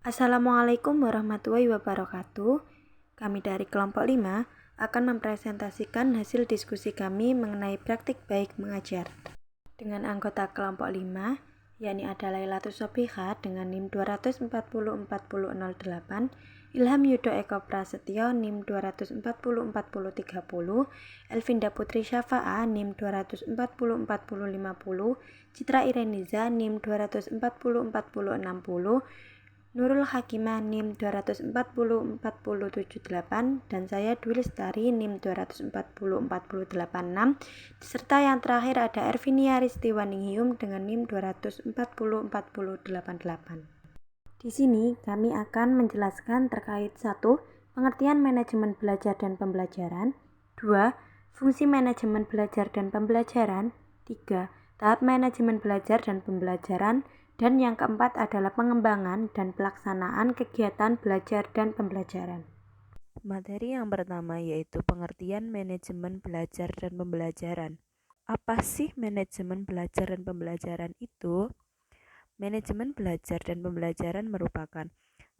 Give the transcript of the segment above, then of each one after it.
Assalamualaikum warahmatullahi wabarakatuh. Kami dari kelompok 5 akan mempresentasikan hasil diskusi kami mengenai praktik baik mengajar. Dengan anggota kelompok 5, yakni ada Lailatus Sobiha dengan NIM 2404008, Ilham Yudo Eko Prasetyo NIM 2404030, Elvinda Putri Syafa'a NIM 2404050, Citra Ireniza NIM 2404060, Nurul Hakimah NIM 2404078, dan saya Dwi Lestari NIM 2404086, serta yang terakhir ada Ervinia Ristiwaninghyum dengan NIM 2404088. Di sini kami akan menjelaskan terkait 1. Pengertian manajemen belajar dan pembelajaran, 2. Fungsi manajemen belajar dan pembelajaran, 3. Tahap manajemen belajar dan pembelajaran, dan yang keempat adalah pengembangan dan pelaksanaan kegiatan belajar dan pembelajaran. Materi yang pertama yaitu pengertian manajemen belajar dan pembelajaran. Apa sih manajemen belajar dan pembelajaran itu? Manajemen belajar dan pembelajaran merupakan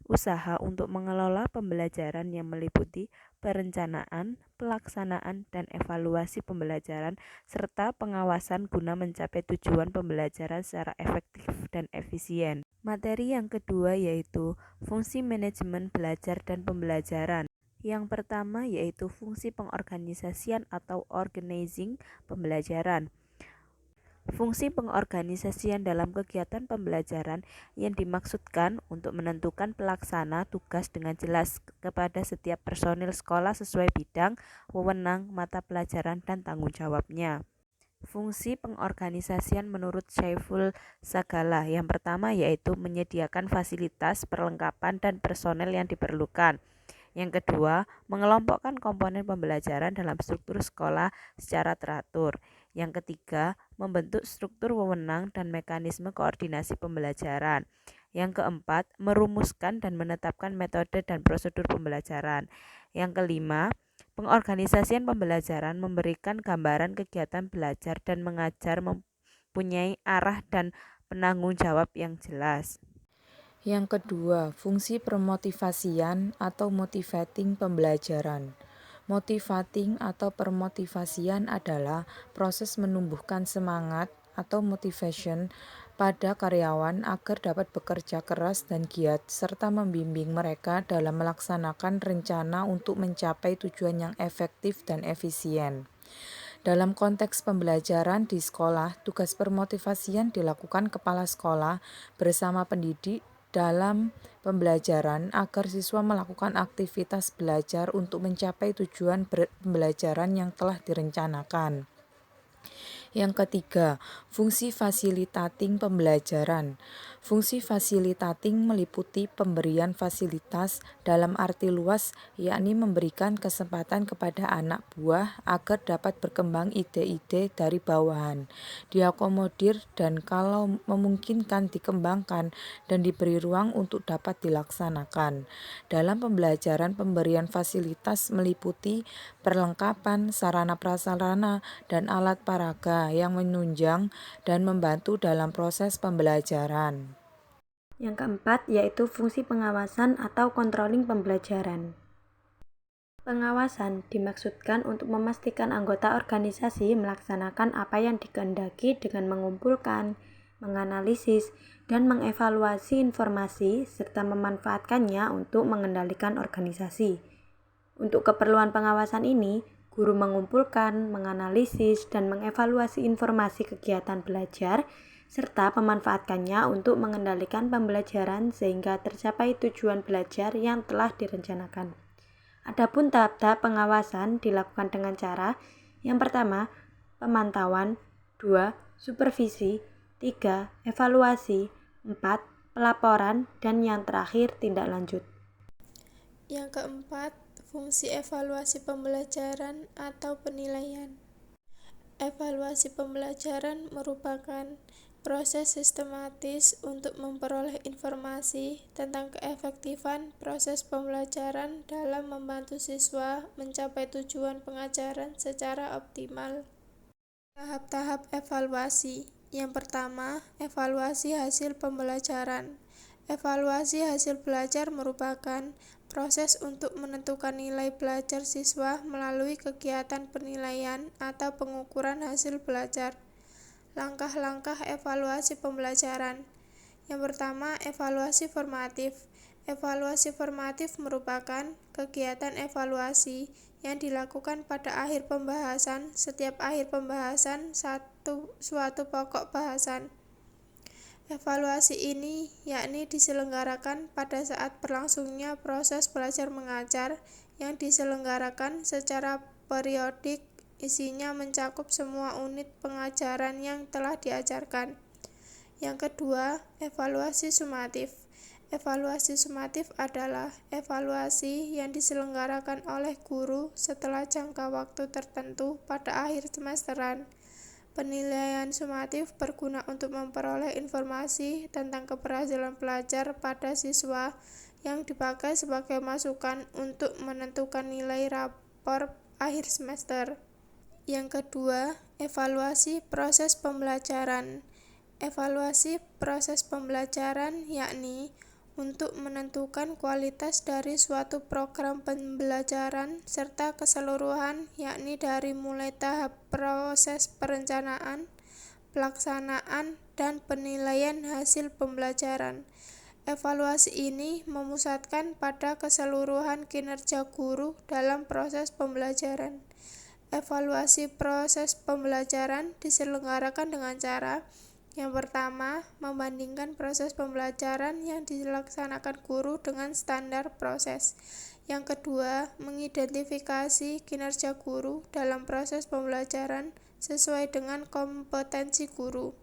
usaha untuk mengelola pembelajaran yang meliputi perencanaan, pelaksanaan, dan evaluasi pembelajaran serta pengawasan guna mencapai tujuan pembelajaran secara efektif dan efisien. Materi yang kedua yaitu fungsi manajemen belajar dan pembelajaran. Yang pertama yaitu fungsi pengorganisasian atau organizing pembelajaran. Fungsi pengorganisasian dalam kegiatan pembelajaran yang dimaksudkan untuk menentukan pelaksana tugas dengan jelas kepada setiap personil sekolah sesuai bidang, wewenang, mata pelajaran, dan tanggung jawabnya. Fungsi pengorganisasian menurut Syaiful Sagala yang pertama yaitu menyediakan fasilitas, perlengkapan, dan personel yang diperlukan. Yang kedua, mengelompokkan komponen pembelajaran dalam struktur sekolah secara teratur. Yang ketiga, membentuk struktur wewenang dan mekanisme koordinasi pembelajaran. Yang keempat, merumuskan dan menetapkan metode dan prosedur pembelajaran. Yang kelima, pengorganisasian pembelajaran memberikan gambaran kegiatan belajar dan mengajar mempunyai arah dan penanggung jawab yang jelas. Yang kedua, fungsi permotivasian atau motivating pembelajaran. Motivating atau permotivasian adalah proses menumbuhkan semangat atau motivation pada karyawan agar dapat bekerja keras dan giat serta membimbing mereka dalam melaksanakan rencana untuk mencapai tujuan yang efektif dan efisien. Dalam konteks pembelajaran di sekolah, tugas permotivasian dilakukan kepala sekolah bersama pendidik dalam pembelajaran agar siswa melakukan aktivitas belajar untuk mencapai tujuan pembelajaran yang telah direncanakan. Yang ketiga, fungsi fasilitating pembelajaran. Fungsi fasilitating meliputi pemberian fasilitas dalam arti luas, yakni memberikan kesempatan kepada anak buah agar dapat berkembang ide-ide dari bawahan, diakomodir dan kalau memungkinkan dikembangkan dan diberi ruang untuk dapat dilaksanakan. Dalam pembelajaran, pemberian fasilitas meliputi perlengkapan, sarana prasarana, dan alat peraga yang menunjang dan membantu dalam proses pembelajaran. Yang keempat yaitu fungsi pengawasan atau controlling pembelajaran. Pengawasan dimaksudkan untuk memastikan anggota organisasi melaksanakan apa yang dikehendaki dengan mengumpulkan, menganalisis, dan mengevaluasi informasi serta memanfaatkannya untuk mengendalikan organisasi. Untuk keperluan pengawasan ini, guru mengumpulkan, menganalisis, dan mengevaluasi informasi kegiatan belajar serta memanfaatkannya untuk mengendalikan pembelajaran sehingga tercapai tujuan belajar yang telah direncanakan. Adapun tahap-tahap pengawasan dilakukan dengan cara yang pertama, pemantauan, 2. Supervisi, 3. Evaluasi, 4. Pelaporan, dan yang terakhir tindak lanjut. Yang keempat, fungsi evaluasi pembelajaran atau penilaian. Evaluasi pembelajaran merupakan proses sistematis untuk memperoleh informasi tentang keefektifan proses pembelajaran dalam membantu siswa mencapai tujuan pengajaran secara optimal. Tahap-tahap evaluasi. Yang pertama, evaluasi hasil pembelajaran. Evaluasi hasil belajar merupakan proses untuk menentukan nilai belajar siswa melalui kegiatan penilaian atau pengukuran hasil belajar. Langkah-langkah evaluasi pembelajaran. Yang pertama, evaluasi formatif. Evaluasi formatif merupakan kegiatan evaluasi yang dilakukan pada akhir pembahasan, setiap akhir pembahasan suatu pokok bahasan. Evaluasi ini yakni diselenggarakan pada saat berlangsungnya proses belajar mengajar yang diselenggarakan secara periodik, isinya mencakup semua unit pengajaran yang telah diajarkan. Yang kedua, evaluasi sumatif. Evaluasi sumatif adalah evaluasi yang diselenggarakan oleh guru setelah jangka waktu tertentu pada akhir semesteran. Penilaian sumatif berguna untuk memperoleh informasi tentang keberhasilan pelajar pada siswa yang dipakai sebagai masukan untuk menentukan nilai rapor akhir semester. Yang kedua, evaluasi proses pembelajaran. Evaluasi proses pembelajaran yakni untuk menentukan kualitas dari suatu program pembelajaran serta keseluruhan, yakni dari mulai tahap proses perencanaan, pelaksanaan, dan penilaian hasil pembelajaran. Evaluasi ini memusatkan pada keseluruhan kinerja guru dalam proses pembelajaran. Evaluasi proses pembelajaran diselenggarakan dengan cara: yang pertama, membandingkan proses pembelajaran yang dilaksanakan guru dengan standar proses. Yang kedua, mengidentifikasi kinerja guru dalam proses pembelajaran sesuai dengan kompetensi guru.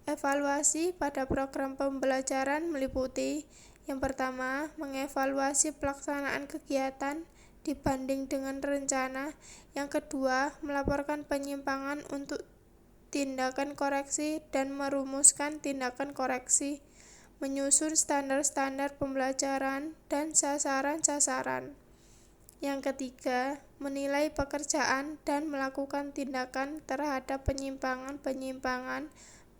Evaluasi pada program pembelajaran meliputi: yang pertama, mengevaluasi pelaksanaan kegiatan dibanding dengan rencana. Yang kedua, melaporkan penyimpangan untuk tindakan koreksi dan merumuskan tindakan koreksi, menyusun standar-standar pembelajaran dan sasaran-sasaran. Yang ketiga, menilai pekerjaan dan melakukan tindakan terhadap penyimpangan-penyimpangan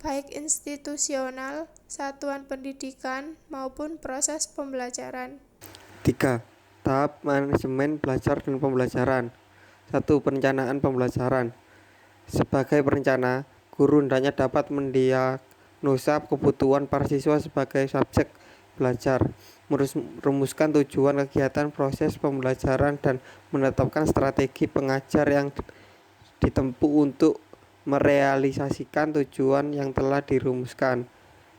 baik institusional, satuan pendidikan, maupun proses pembelajaran. 3. Tahap manajemen belajar dan pembelajaran. 1. Perencanaan pembelajaran. Sebagai perencana, guru hendaknya dapat mendiagnosa kebutuhan para siswa sebagai subjek belajar, merumuskan tujuan kegiatan proses pembelajaran, dan menetapkan strategi pengajar yang ditempuh untuk merealisasikan tujuan yang telah dirumuskan.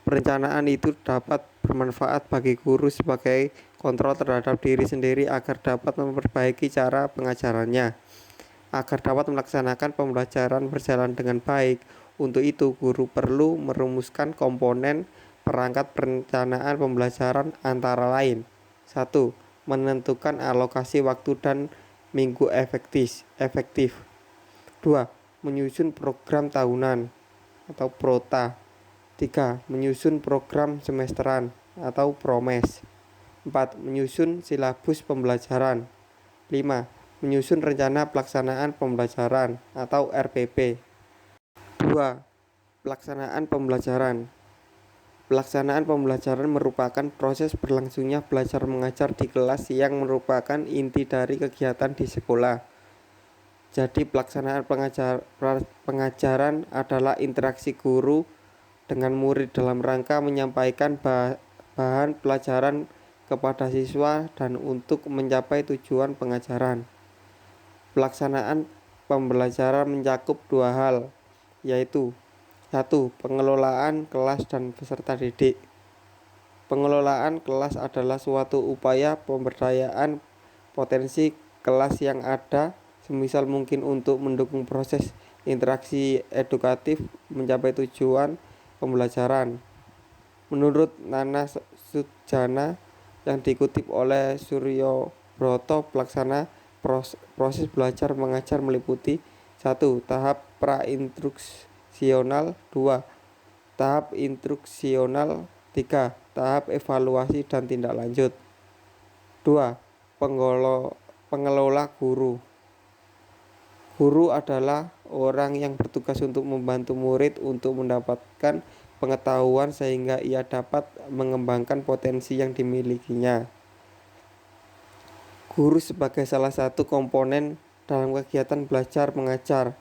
Perencanaan itu dapat bermanfaat bagi guru sebagai kontrol terhadap diri sendiri agar dapat memperbaiki cara pengajarannya. Agar dapat melaksanakan pembelajaran berjalan dengan baik, untuk itu guru perlu merumuskan komponen perangkat perencanaan pembelajaran antara lain: 1. Menentukan alokasi waktu dan minggu efektif. 2. Menyusun program tahunan atau prota. 3. Menyusun program semesteran atau promes. 4. Menyusun silabus pembelajaran. 5. Menyusun rencana pelaksanaan pembelajaran atau RPP. 2. Pelaksanaan pembelajaran. Pelaksanaan pembelajaran merupakan proses berlangsungnya belajar mengajar di kelas yang merupakan inti dari kegiatan di sekolah. Jadi pelaksanaan pengajaran adalah interaksi guru dengan murid dalam rangka menyampaikan bahan pelajaran kepada siswa dan untuk mencapai tujuan pengajaran. Pelaksanaan pembelajaran mencakup 2 hal, yaitu 1. Pengelolaan kelas dan peserta didik. Pengelolaan kelas adalah suatu upaya pemberdayaan potensi kelas yang ada semisal mungkin untuk mendukung proses interaksi edukatif mencapai tujuan pembelajaran. Menurut Nana Sujana yang dikutip oleh Suryo Broto, pelaksana proses belajar mengajar meliputi: 1. Tahap pra-instruksional. 2. Tahap instruksional. 3. Tahap evaluasi dan tindak lanjut. 2. Pengelola guru. Guru adalah orang yang bertugas untuk membantu murid untuk mendapatkan pengetahuan sehingga ia dapat mengembangkan potensi yang dimilikinya. Guru sebagai salah satu komponen dalam kegiatan belajar mengajar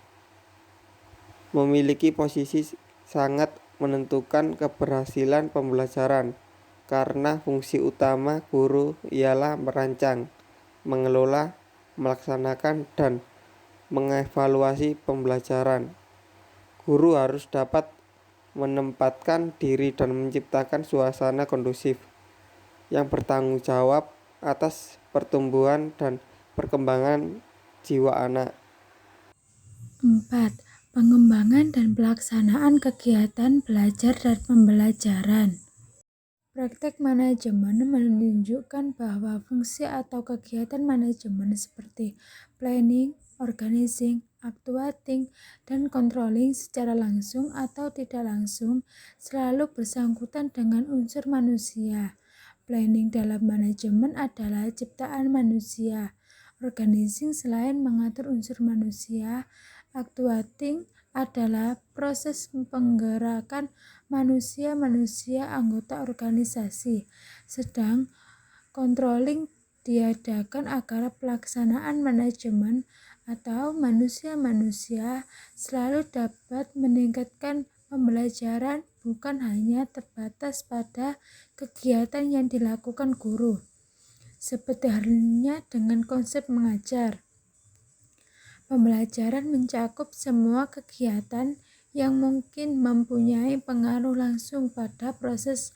memiliki posisi sangat menentukan keberhasilan pembelajaran karena fungsi utama guru ialah merancang, mengelola, melaksanakan, dan mengevaluasi pembelajaran. Guru harus dapat menempatkan diri dan menciptakan suasana kondusif yang bertanggung jawab atas pertumbuhan dan perkembangan jiwa anak. 4. Pengembangan dan pelaksanaan kegiatan belajar dan pembelajaran. Praktek manajemen menunjukkan bahwa fungsi atau kegiatan manajemen seperti planning, organizing, actuating, dan controlling secara langsung atau tidak langsung selalu bersangkutan dengan unsur manusia. Planning dalam manajemen adalah ciptaan manusia. Organizing selain mengatur unsur manusia, actuating adalah proses penggerakan manusia anggota organisasi, sedang controlling diadakan agar pelaksanaan manajemen atau manusia selalu dapat meningkatkan pembelajaran, bukan hanya terbatas pada kegiatan yang dilakukan guru. Seperti halnya dengan konsep mengajar. Pembelajaran mencakup semua kegiatan yang mungkin mempunyai pengaruh langsung pada proses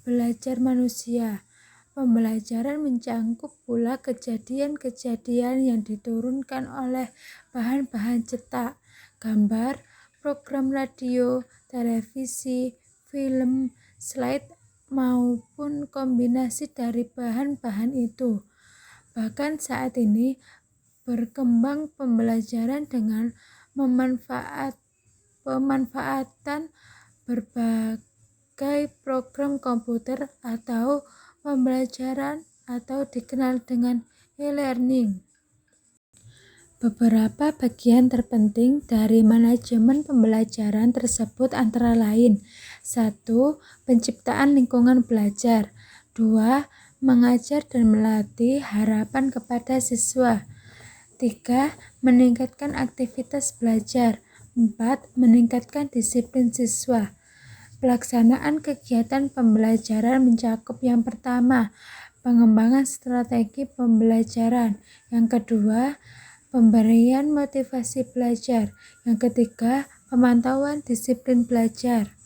belajar manusia. Pembelajaran mencakup pula kejadian-kejadian yang diturunkan oleh bahan-bahan cetak, gambar, program radio, televisi, film, slide, maupun kombinasi dari bahan-bahan itu. Bahkan saat ini berkembang pembelajaran dengan pemanfaatan berbagai program komputer atau pembelajaran atau dikenal dengan e-learning. Beberapa bagian terpenting dari manajemen pembelajaran tersebut antara lain: 1. Penciptaan lingkungan belajar. 2. Mengajar dan melatih harapan kepada siswa. 3. Meningkatkan aktivitas belajar. 4. Meningkatkan disiplin siswa. Pelaksanaan kegiatan pembelajaran mencakup yang pertama, pengembangan strategi pembelajaran. Yang kedua, pemberian motivasi belajar. Yang ketiga, pemantauan disiplin belajar.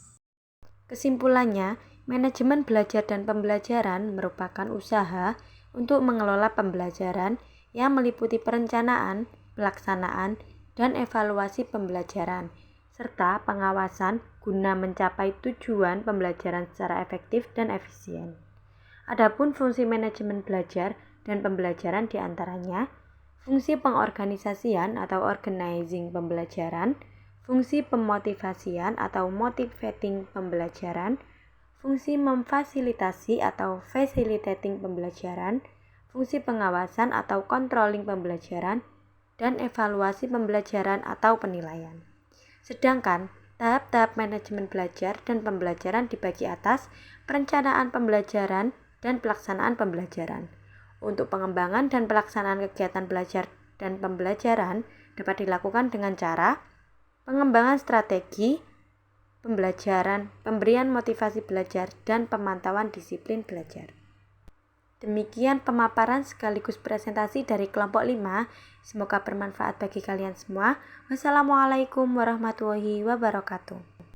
Kesimpulannya, manajemen belajar dan pembelajaran merupakan usaha untuk mengelola pembelajaran yang meliputi perencanaan, pelaksanaan, dan evaluasi pembelajaran, serta pengawasan guna mencapai tujuan pembelajaran secara efektif dan efisien. Adapun fungsi manajemen belajar dan pembelajaran diantaranya fungsi pengorganisasian atau organizing pembelajaran, fungsi pemotivasian atau motivating pembelajaran, fungsi memfasilitasi atau facilitating pembelajaran, fungsi pengawasan atau controlling pembelajaran, dan evaluasi pembelajaran atau penilaian. Sedangkan tahap-tahap manajemen belajar dan pembelajaran dibagi atas perencanaan pembelajaran dan pelaksanaan pembelajaran. Untuk pengembangan dan pelaksanaan kegiatan belajar dan pembelajaran dapat dilakukan dengan cara pengembangan strategi pembelajaran, pemberian motivasi belajar, dan pemantauan disiplin belajar. Demikian pemaparan sekaligus presentasi dari kelompok 5. Semoga bermanfaat bagi kalian semua. Wassalamualaikum warahmatullahi wabarakatuh.